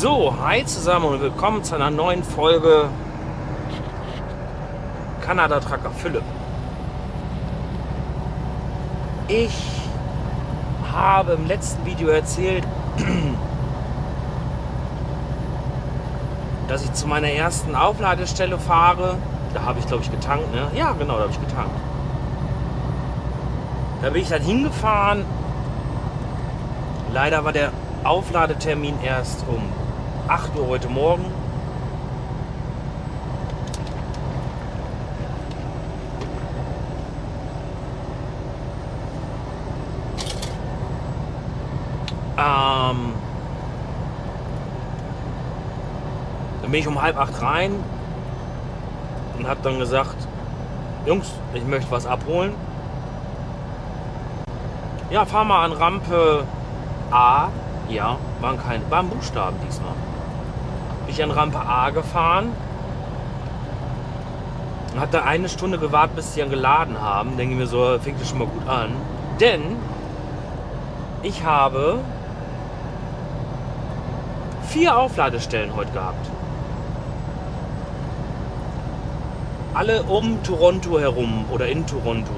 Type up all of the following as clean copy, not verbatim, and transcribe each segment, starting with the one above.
So, hi zusammen und willkommen zu einer neuen Folge Kanada Trucker Philipp. Ich habe im letzten Video erzählt, dass ich zu meiner ersten Aufladestelle fahre. Da habe ich, glaube ich, getankt, ne? Ja, genau, da habe ich getankt. Da bin ich dann hingefahren. Leider war der Aufladetermin erst um 8 Uhr heute Morgen. Dann bin ich um 7:30 rein und habe dann gesagt, Jungs, ich möchte was abholen. Ja, fahr mal an Rampe A. Ja, waren Buchstaben diesmal. Bin ich an Rampe A gefahren und habe da eine Stunde gewartet, bis die dann geladen haben. Denke mir so, fängt das schon mal gut an. Denn ich habe 4 Aufladestellen heute gehabt. Alle um Toronto herum oder in Toronto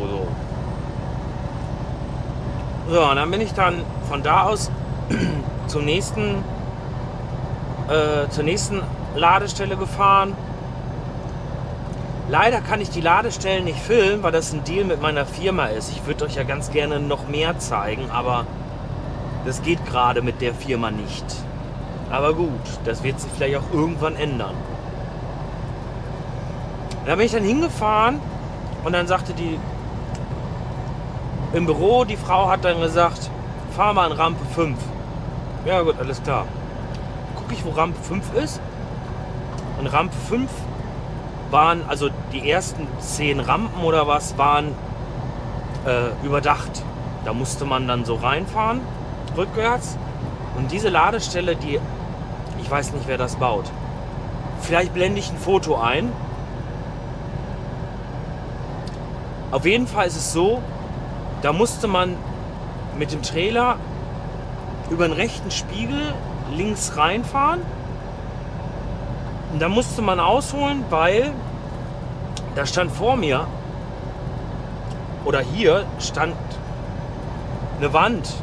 so. Ja, und dann bin ich dann von da aus zur nächsten Ladestelle gefahren. Leider kann ich die Ladestellen nicht filmen, weil das ein Deal mit meiner Firma ist. Ich würde euch ja ganz gerne noch mehr zeigen, aber das geht gerade mit der Firma nicht. Aber gut, das wird sich vielleicht auch irgendwann ändern. Da bin ich dann hingefahren und dann sagte die im Büro, die Frau hat dann gesagt, fahr mal an Rampe 5. Ja gut, alles klar. Gucke ich, wo Rampe 5 ist. Und Rampe 5 waren, also die ersten 10 Rampen oder was, waren überdacht. Da musste man dann so reinfahren, rückwärts. Und diese Ladestelle, ich weiß nicht, wer das baut. Vielleicht blende ich ein Foto ein. Auf jeden Fall ist es so, da musste man mit dem Trailer über den rechten Spiegel links reinfahren. Und da musste man ausholen, weil da stand vor mir, oder hier stand eine Wand,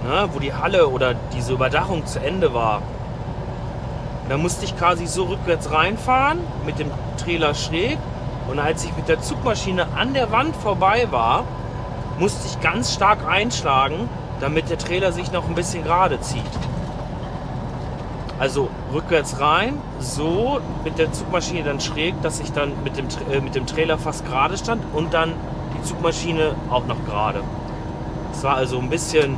ne, wo die Halle oder diese Überdachung zu Ende war. Da musste ich quasi so rückwärts reinfahren, mit dem Trailer schräg. Und als ich mit der Zugmaschine an der Wand vorbei war, musste ich ganz stark einschlagen, damit der Trailer sich noch ein bisschen gerade zieht. Also rückwärts rein, so mit der Zugmaschine dann schräg, dass ich dann mit dem Trailer fast gerade stand und dann die Zugmaschine auch noch gerade. Es war also ein bisschen,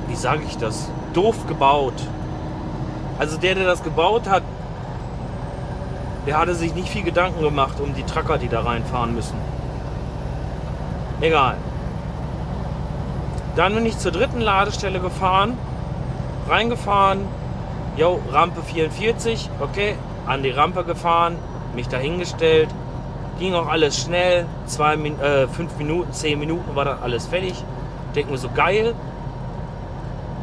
wie sage ich das, doof gebaut. Also der das gebaut hat, der hatte sich nicht viel Gedanken gemacht um die Trucker, die da reinfahren müssen. Egal. Dann bin ich zur dritten Ladestelle gefahren, reingefahren, jo, Rampe 44, okay, an die Rampe gefahren, mich dahingestellt, ging auch alles schnell, 5 Minuten, 10 Minuten war dann alles fertig. Denke mir so, geil.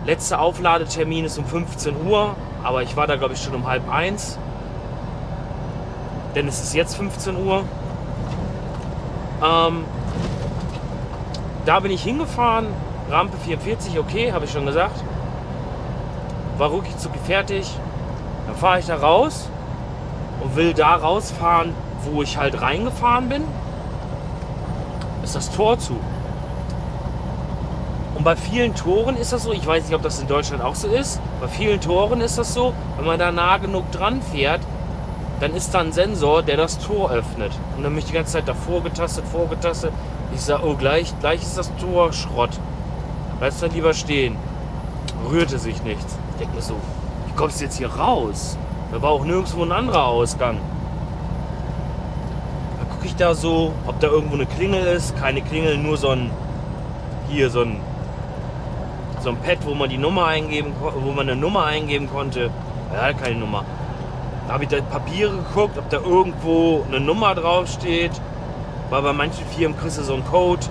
Letzter Aufladetermin ist um 15 Uhr, aber ich war da glaube ich schon um 12:30. Denn es ist jetzt 15 Uhr. Da bin ich hingefahren, Rampe 44, okay, habe ich schon gesagt. War ruckig fertig. Dann fahre ich da raus und will da rausfahren, wo ich halt reingefahren bin. Ist das Tor zu. Und bei vielen Toren ist das so, ich weiß nicht, ob das in Deutschland auch so ist, bei vielen Toren ist das so, wenn man da nah genug dran fährt, dann ist da ein Sensor, der das Tor öffnet. Und dann bin ich die ganze Zeit davor getastet. Ich sage, oh, gleich ist das Tor Schrott. Bleibst dann lieber stehen. Rührte sich nichts. Ich denke mir so, wie kommst du jetzt hier raus? Da war auch nirgendwo ein anderer Ausgang. Dann gucke ich da so, ob da irgendwo eine Klingel ist. Keine Klingel, nur so ein Pad, wo man eine Nummer eingeben konnte. Ja, keine Nummer. Da habe ich da Papiere geguckt, ob da irgendwo eine Nummer draufsteht. Weil bei manchen Firmen kriegst du so einen Code,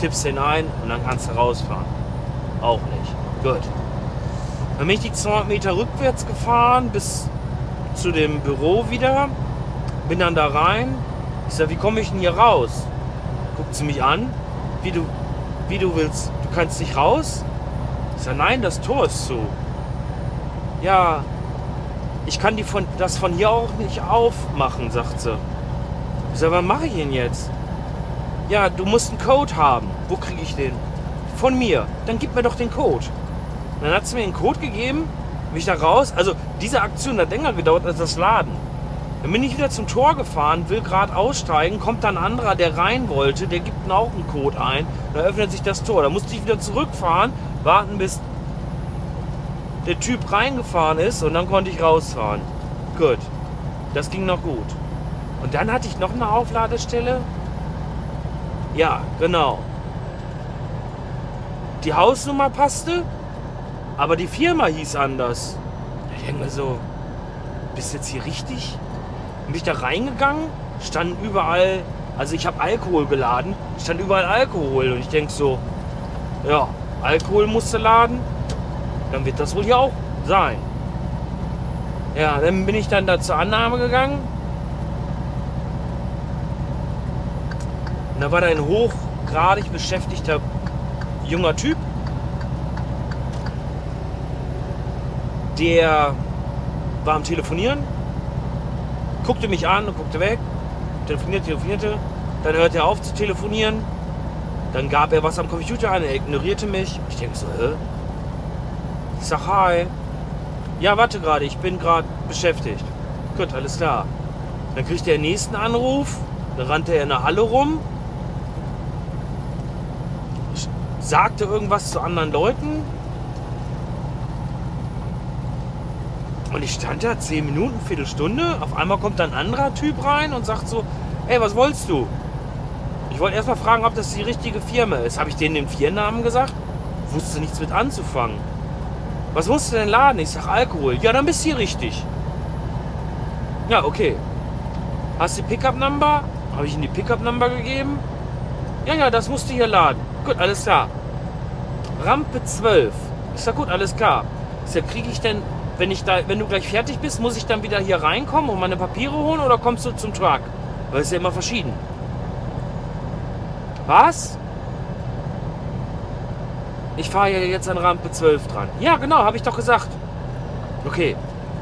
tippst den ein und dann kannst du rausfahren. Auch nicht. Gut. Dann bin ich die 200 Meter rückwärts gefahren bis zu dem Büro wieder. Bin dann da rein. Ich sag, wie komme ich denn hier raus? Guckt sie mich an. Wie du willst. Du kannst nicht raus? Ich sag, nein, das Tor ist zu. Ja, ich kann das von hier auch nicht aufmachen, sagt sie. Ich sag, was mache ich denn jetzt? Ja, du musst einen Code haben. Wo kriege ich den? Von mir. Dann gib mir doch den Code. Dann hat sie mir einen Code gegeben, bin ich da raus. Also diese Aktion hat länger gedauert als das Laden. Dann bin ich wieder zum Tor gefahren, will gerade aussteigen, kommt dann ein anderer, der rein wollte, der gibt auch einen Code ein. Dann öffnet sich das Tor. Da musste ich wieder zurückfahren, warten bis der Typ reingefahren ist und dann konnte ich rausfahren. Gut, das ging noch gut. Und dann hatte ich noch eine Aufladestelle. Ja, genau. Die Hausnummer passte, aber die Firma hieß anders. Ich denke mir so, bist du jetzt hier richtig? Bin ich da reingegangen, standen überall, also ich habe Alkohol geladen, stand überall Alkohol und ich denke so, ja, Alkohol musste laden, dann wird das wohl hier auch sein. Ja, dann bin ich dann da zur Annahme gegangen. Und da war da ein hochgradig beschäftigter junger Typ, der war am Telefonieren, guckte mich an und guckte weg, telefonierte, dann hörte er auf zu telefonieren, dann gab er was am Computer ein, er ignorierte mich. Ich denke so, hä? Ich sag, hi. Ja, warte gerade, ich bin gerade beschäftigt. Gut, alles klar. Dann kriegte er den nächsten Anruf, dann rannte er in der Halle rum, sagte irgendwas zu anderen Leuten und ich stand da 10 Minuten, Viertelstunde. Auf einmal kommt dann ein anderer Typ rein und sagt so, ey, was wolltest du? Ich wollte erst mal fragen, ob das die richtige Firma ist. Habe ich denen den Firmennamen gesagt? Wusste nichts mit anzufangen. Was musst du denn laden? Ich sag, Alkohol. Ja, dann bist du hier richtig. Ja, okay. Hast du die Pickup-Number? Habe ich ihm die Pickup-Number gegeben? Ja, das musst du hier laden. Gut, alles klar. Rampe 12. Ich sag, gut, alles klar. Ich sag, kriege ich denn, wenn du gleich fertig bist, muss ich dann wieder hier reinkommen und meine Papiere holen oder kommst du zum Truck? Weil es ist ja immer verschieden. Was? Ich fahre ja jetzt an Rampe 12 dran. Ja, genau, habe ich doch gesagt. Okay.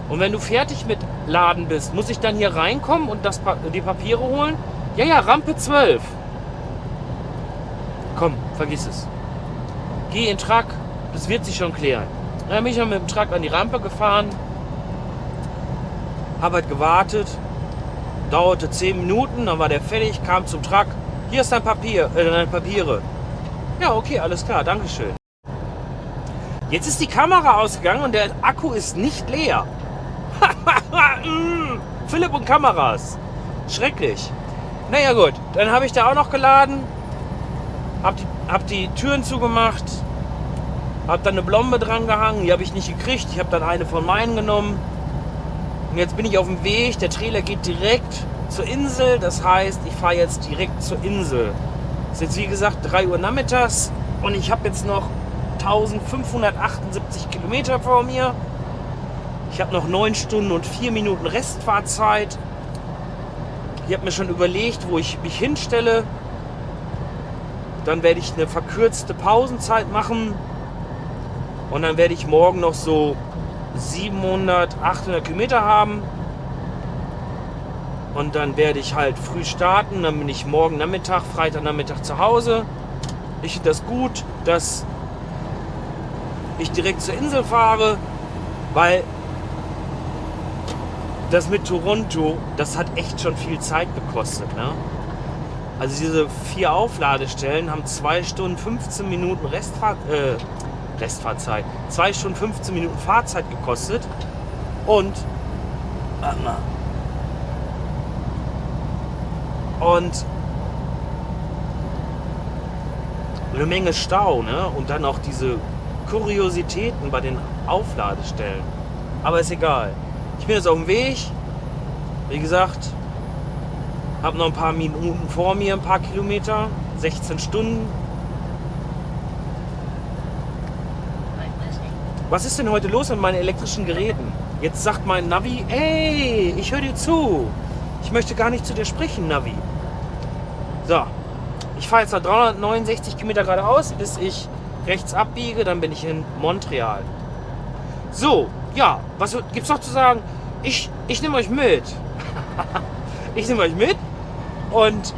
Und wenn du fertig mit Laden bist, muss ich dann hier reinkommen und die Papiere holen? Ja, Rampe 12. Komm, vergiss es. Geh in den Truck, das wird sich schon klären. Dann bin ich mit dem Truck an die Rampe gefahren, habe halt gewartet, dauerte 10 Minuten, dann war der fertig, kam zum Truck. Hier ist deine Papiere. Ja, okay, alles klar, dankeschön. Jetzt ist die Kamera ausgegangen und der Akku ist nicht leer. Philipp und Kameras. Schrecklich. Naja gut, dann habe ich da auch noch geladen, hab die Türen zugemacht, hab dann eine Blombe dran gehangen, die habe ich nicht gekriegt, ich habe dann eine von meinen genommen. Und jetzt bin ich auf dem Weg, der Trailer geht direkt zur Insel, das heißt, ich fahre jetzt direkt zur Insel. Es ist jetzt wie gesagt 3 Uhr nachmittags und ich habe jetzt noch 1578 Kilometer vor mir. Ich habe noch 9 Stunden und 4 Minuten Restfahrzeit. Ich habe mir schon überlegt, wo ich mich hinstelle. Dann werde ich eine verkürzte Pausenzeit machen. Und dann werde ich morgen noch so 700, 800 Kilometer haben. Und dann werde ich halt früh starten. Dann bin ich morgen Nachmittag, Freitagnachmittag zu Hause. Ich finde das gut, dass ich direkt zur Insel fahre, weil das mit Toronto, das hat echt schon viel Zeit gekostet, ne? Also diese 4 Aufladestellen haben 2 Stunden 15 Minuten Restfahrzeit. 2 Stunden 15 Minuten Fahrzeit gekostet und eine Menge Stau, ne? Und dann auch diese Kuriositäten bei den Aufladestellen. Aber ist egal. Ich bin jetzt auf dem Weg. Wie gesagt, habe noch ein paar Minuten vor mir, ein paar Kilometer, 16 Stunden. Was ist denn heute los mit meinen elektrischen Geräten? Jetzt sagt mein Navi, ey, ich höre dir zu. Ich möchte gar nicht zu dir sprechen, Navi. So, ich fahre jetzt noch 369 Kilometer geradeaus, bis ich rechts abbiege, dann bin ich in Montreal. So, ja, was gibt's noch zu sagen? Ich nehme euch mit. Ich nehme euch mit und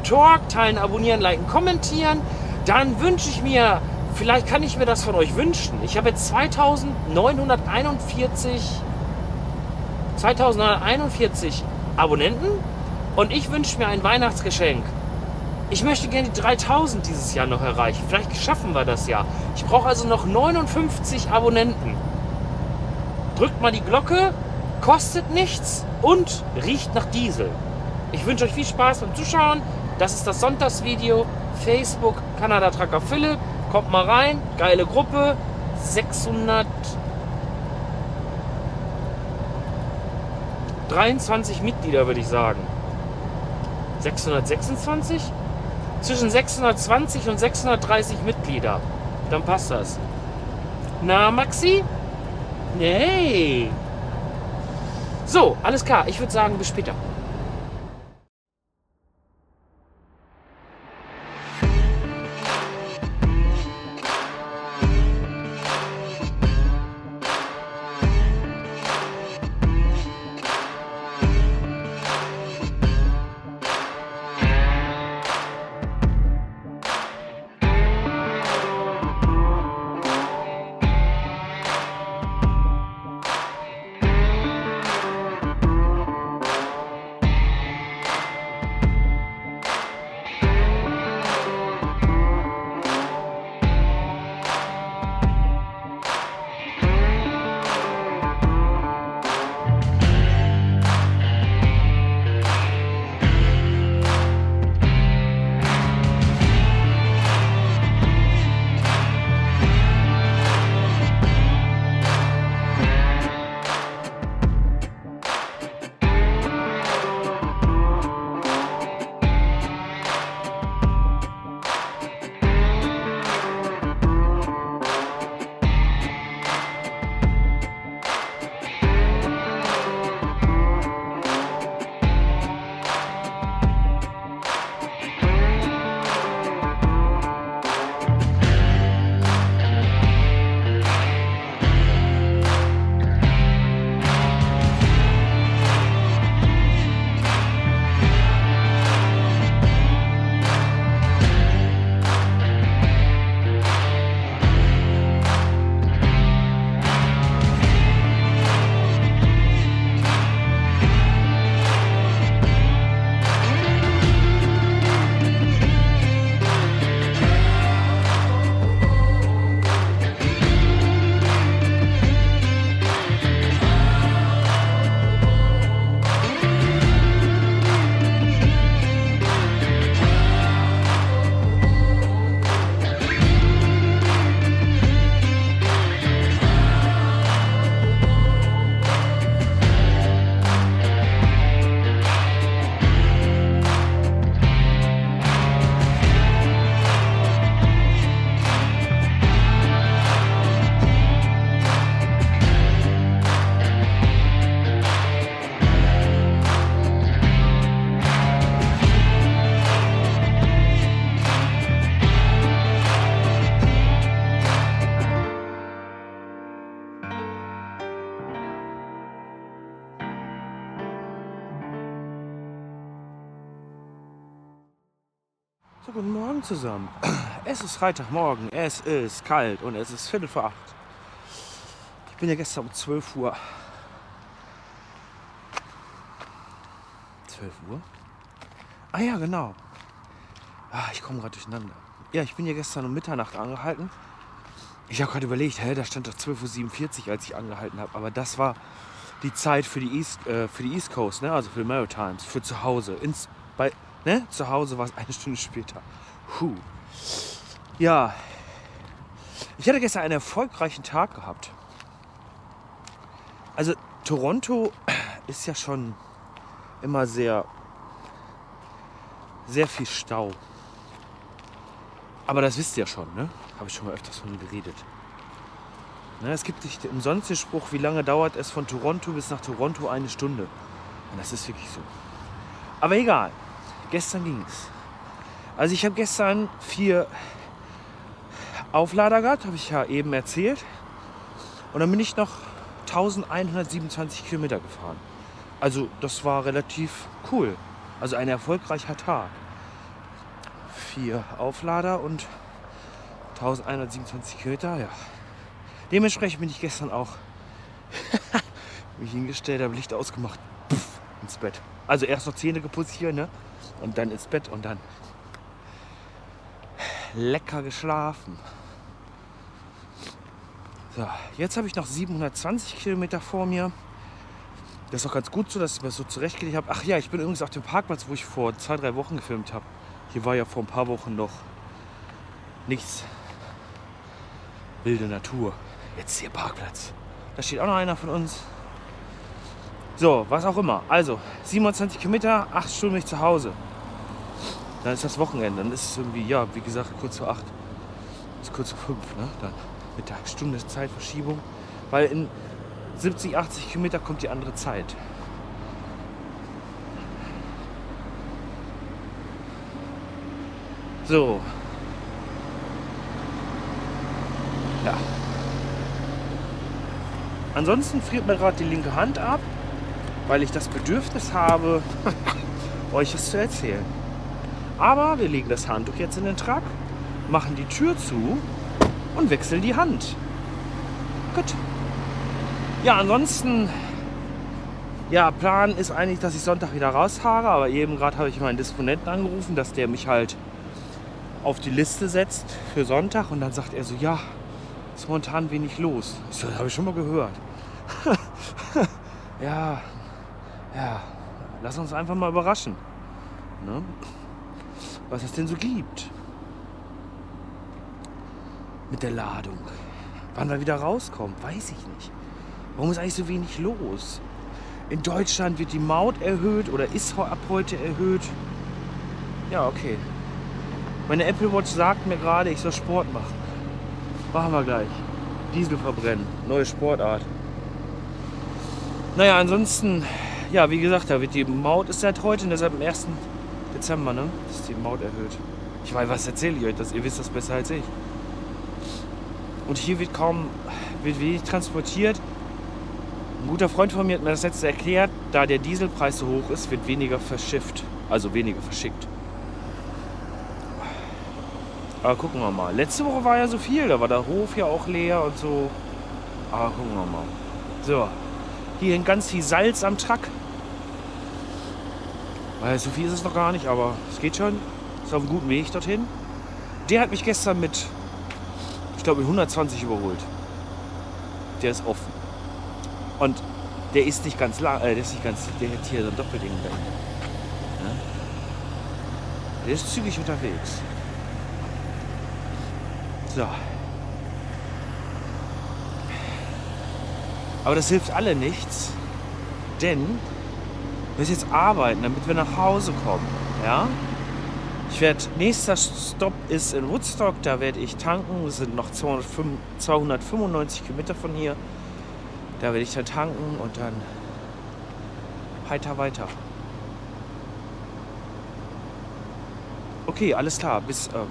Talk, teilen, abonnieren, liken, kommentieren. Dann wünsche ich mir, vielleicht kann ich mir das von euch wünschen. Ich habe jetzt 2941 Abonnenten und ich wünsche mir ein Weihnachtsgeschenk. Ich möchte gerne die 3000 dieses Jahr noch erreichen. Vielleicht schaffen wir das ja. Ich brauche also noch 59 Abonnenten. Drückt mal die Glocke, kostet nichts und riecht nach Diesel. Ich wünsche euch viel Spaß beim Zuschauen. Das ist das Sonntagsvideo. Facebook, Kanada Trucker Philipp. Kommt mal rein. Geile Gruppe. 623 Mitglieder, würde ich sagen. 626? Zwischen 620 und 630 Mitglieder. Dann passt das. Na, Maxi? Nee. So, alles klar. Ich würde sagen, bis später. So, guten Morgen zusammen. Es ist Freitagmorgen, es ist kalt und es ist 7:45. Ich bin ja gestern um 12 Uhr. 12 Uhr? Ah ja, genau. Ich komme gerade durcheinander. Ja, ich bin ja gestern um Mitternacht angehalten. Ich habe gerade überlegt, da stand doch 12:47 Uhr, als ich angehalten habe. Aber das war die Zeit für die East Coast, ne? Also für die Maritimes, für zu Hause. Zu Hause war es eine Stunde später. Ja, ich hatte gestern einen erfolgreichen Tag gehabt. Also Toronto ist ja schon immer sehr, sehr viel Stau. Aber das wisst ihr ja schon, ne? Habe ich schon mal öfters von geredet. Ne, es gibt nicht umsonst den Spruch, wie lange dauert es von Toronto bis nach Toronto? 1 Stunde. Und das ist wirklich so. Aber egal, gestern ging es. Also ich habe gestern 4 Auflader gehabt, habe ich ja eben erzählt. Und dann bin ich noch 1127 Kilometer gefahren. Also das war relativ cool. Also ein erfolgreicher Tag. 4 Auflader und 1127 Kilometer, ja. Dementsprechend bin ich gestern auch mich hingestellt, habe Licht ausgemacht, puff, ins Bett. Also erst noch Zähne geputzt hier, ne? Und dann ins Bett und dann lecker geschlafen. So, jetzt habe ich noch 720 Kilometer vor mir. Das ist auch ganz gut so, dass ich mir das so zurechtgelegt habe. Ach ja, ich bin übrigens auf dem Parkplatz, wo ich vor 2, 3 Wochen gefilmt habe. Hier war ja vor ein paar Wochen noch nichts. Wilde Natur. Jetzt hier Parkplatz. Da steht auch noch einer von uns. So, was auch immer. Also, 27 Kilometer, 8 Stunden bin ich zu Hause. Dann ist das Wochenende. Dann ist es irgendwie, ja, wie gesagt, kurz vor 8. Bis kurz vor 5, ne? Dann mit der Stunde Zeitverschiebung. Weil in 70, 80 Kilometer kommt die andere Zeit. So. Ja. Ansonsten friert mir gerade die linke Hand ab, weil ich das Bedürfnis habe, euch das zu erzählen. Aber wir legen das Handtuch jetzt in den Truck, machen die Tür zu und wechseln die Hand. Gut. Ja, ansonsten, ja, Plan ist eigentlich, dass ich Sonntag wieder rausfahre, aber eben gerade habe ich meinen Disponenten angerufen, dass der mich halt auf die Liste setzt für Sonntag und dann sagt er so, ja, ist momentan wenig los. Ich so, das habe ich schon mal gehört. ja, lass uns einfach mal überraschen, ne? Was es denn so gibt mit der Ladung. Wann wir wieder rauskommen, weiß ich nicht. Warum ist eigentlich so wenig los? In Deutschland wird die Maut erhöht oder ist ab heute erhöht. Ja, okay. Meine Apple Watch sagt mir gerade, ich soll Sport machen. Machen wir gleich. Diesel verbrennen. Neue Sportart. Naja, ansonsten, ja, wie gesagt, da wird die Maut ist seit heute, deshalb am 1. Dezember, ne? Ist die Maut erhöht. Ich weiß, was erzähle ich euch, das, ihr wisst das besser als ich. Und hier wird wenig transportiert. Ein guter Freund von mir hat mir das letzte erklärt, da der Dieselpreis so hoch ist, wird weniger verschifft, also weniger verschickt. Aber gucken wir mal. Letzte Woche war ja so viel, da war der Hof ja auch leer und so. Aber gucken wir mal. So, hier hängt ganz viel Salz am Truck. Weil so viel ist es noch gar nicht, aber es geht schon. Ist auf einem guten Weg dorthin. Der hat mich gestern mit, ich glaube, mit 120 überholt. Der ist offen. Und der ist nicht ganz lang, der hat hier so ein Doppelding dahinter. Ja? Der ist zügig unterwegs. So. Aber das hilft alle nichts, denn wir müssen jetzt arbeiten, damit wir nach Hause kommen. Ja? Nächster Stopp ist in Woodstock, da werde ich tanken. Das sind noch 295 Kilometer von hier. Da werde ich dann tanken und dann heiter weiter. Okay, alles klar. Bis später.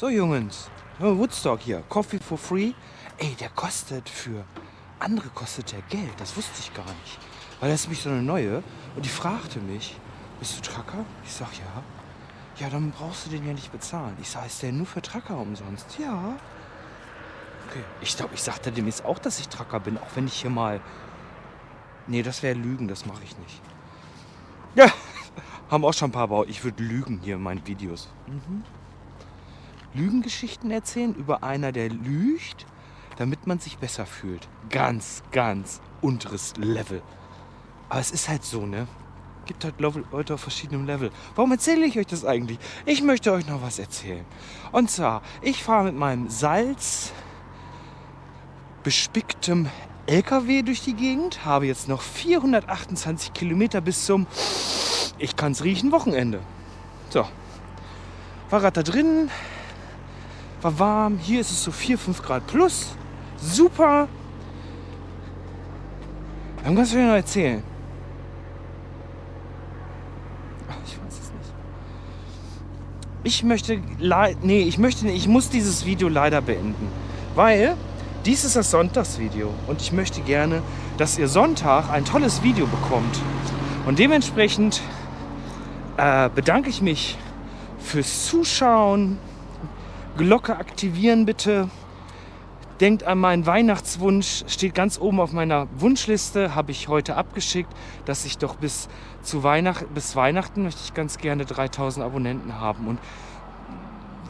So, Jungs. Woodstock hier. Coffee for free. Ey, der kostet für andere kostet der Geld. Das wusste ich gar nicht. Weil das ist nämlich so eine neue. Und die fragte mich, bist du Trucker? Ich sag ja. Ja, dann brauchst du den ja nicht bezahlen. Ich sag, ist der nur für Trucker umsonst? Ja. Okay. Ich glaube, ich sagte dem jetzt auch, dass ich Trucker bin. Auch wenn ich hier mal... Nee, das wäre Lügen. Das mache ich nicht. Ja. Haben auch schon ein paar Bau. Ich würde lügen hier in meinen Videos. Lügengeschichten erzählen über einer, der lügt, damit man sich besser fühlt. Ganz, ganz unteres Level. Aber es ist halt so, ne? Gibt halt Leute auf verschiedenen Level. Warum erzähle ich euch das eigentlich? Ich möchte euch noch was erzählen. Und zwar, ich fahre mit meinem salzbespicktem LKW durch die Gegend, habe jetzt noch 428 Kilometer bis zum, ich kann's riechen, Wochenende. So, Fahrrad da drin, war warm, hier ist es so 4, 5 Grad plus, super. Dann kannst du dir noch erzählen. Ach, ich weiß es nicht. Ich muss dieses Video leider beenden, weil dies ist das Sonntagsvideo und ich möchte gerne, dass ihr Sonntag ein tolles Video bekommt. Und dementsprechend bedanke ich mich fürs Zuschauen. Glocke aktivieren bitte. Denkt an meinen Weihnachtswunsch. Steht ganz oben auf meiner Wunschliste. Habe ich heute abgeschickt, dass ich doch bis Weihnachten möchte ich ganz gerne 3000 Abonnenten haben. Und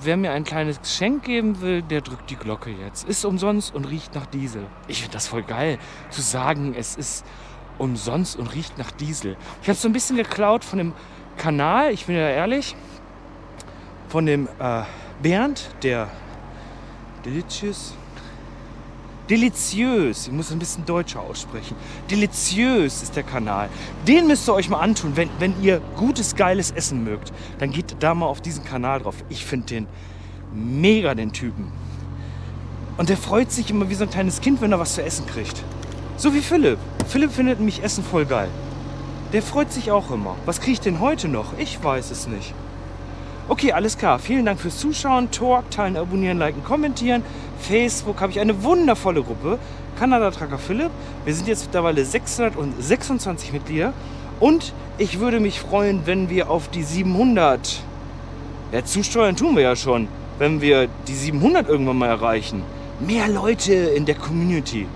wer mir ein kleines Geschenk geben will, der drückt die Glocke jetzt. Ist umsonst und riecht nach Diesel. Ich finde das voll geil, zu sagen, es ist umsonst und riecht nach Diesel. Ich habe es so ein bisschen geklaut von dem Kanal, ich bin ja ehrlich, von dem Bernd, der Deliziös, ich muss ein bisschen deutscher aussprechen. Deliziös ist der Kanal. Den müsst ihr euch mal antun, wenn ihr gutes, geiles Essen mögt. Dann geht da mal auf diesen Kanal drauf. Ich finde den mega, den Typen. Und der freut sich immer wie so ein kleines Kind, wenn er was zu essen kriegt. So wie Philipp. Philipp findet nämlich Essen voll geil. Der freut sich auch immer. Was kriege ich denn heute noch? Ich weiß es nicht. Okay, alles klar. Vielen Dank fürs Zuschauen. Talk, teilen, abonnieren, liken, kommentieren. Facebook habe ich eine wundervolle Gruppe. Kanada Trucker Philipp. Wir sind jetzt mittlerweile 626 Mitglieder. Und ich würde mich freuen, wenn wir auf die 700... Ja, zusteuern tun wir ja schon. Wenn wir die 700 irgendwann mal erreichen. Mehr Leute in der Community.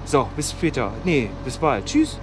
So, bis später. Nee, bis bald. Tschüss.